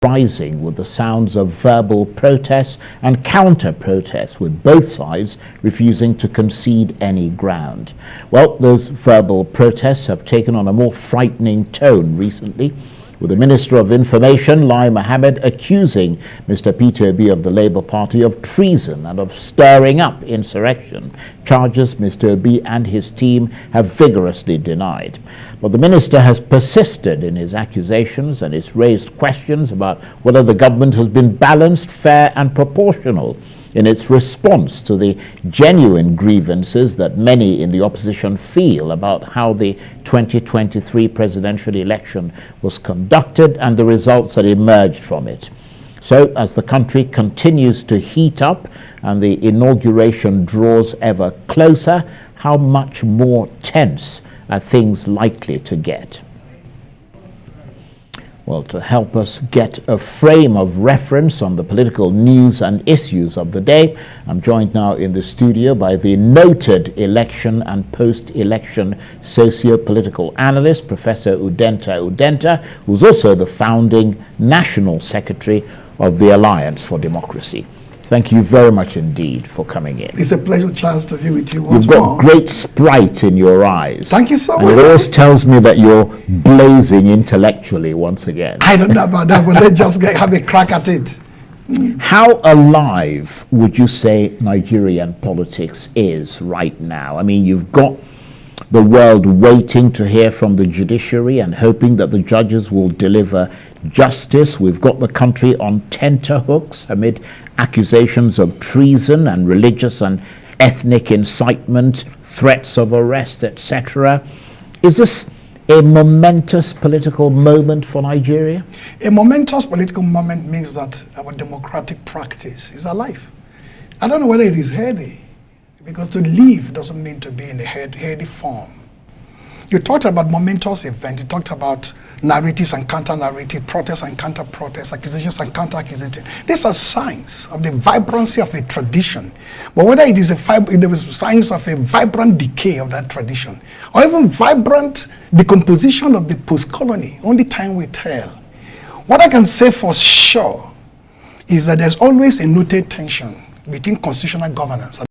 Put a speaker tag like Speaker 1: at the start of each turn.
Speaker 1: rising with the sounds of verbal protests and counter-protests, with both sides refusing to concede any ground. Well, those verbal protests have taken on a more frightening tone recently, with the Minister of Information, Lai Mohammed, accusing Mr. Peter Obi of the Labour Party of treason and of stirring up insurrection, charges Mr. Obi and his team have vigorously denied. But the minister has persisted in his accusations and has raised questions about whether the government has been balanced, fair and proportional in its response to the genuine grievances that many in the opposition feel about how the 2023 presidential election was conducted and the results that emerged from it. So, as the country continues to heat up and the inauguration draws ever closer, how much more tense are things likely to get? Well, to help us get a frame of reference on the political news and issues of the day, I'm joined now in the studio by the noted election and post-election socio-political analyst, Professor Udenta, who's also the founding National Secretary of the Alliance for Democracy. Thank you very much indeed for coming in.
Speaker 2: It's a pleasure, Charles, to be with you once
Speaker 1: more. You've got
Speaker 2: more.
Speaker 1: great sprite in your eyes.
Speaker 2: Thank you so much.
Speaker 1: And it always tells me that you're blazing intellectually once again.
Speaker 2: I don't know about that, but let's just have a crack at it.
Speaker 1: How alive would you say Nigerian politics is right now? I mean, you've got the world waiting to hear from the judiciary and hoping that the judges will deliver justice. We've got the country on tenterhooks amid accusations of treason and religious and ethnic incitement, threats of arrest, etc. Is this a momentous political moment for Nigeria?
Speaker 2: A momentous political moment means that our democratic practice is alive. I don't know whether it is heady, because to live doesn't mean to be in a heady form. You talked about momentous events, you talked about narratives and counter-narrative, protests and counter-protests, accusations and counter-accusations. These are signs of the vibrancy of a tradition. But whether it is signs of a vibrant decay of that tradition, or even vibrant decomposition of the post-colony, only time will tell. What I can say for sure is that there's always a noted tension between constitutional governance and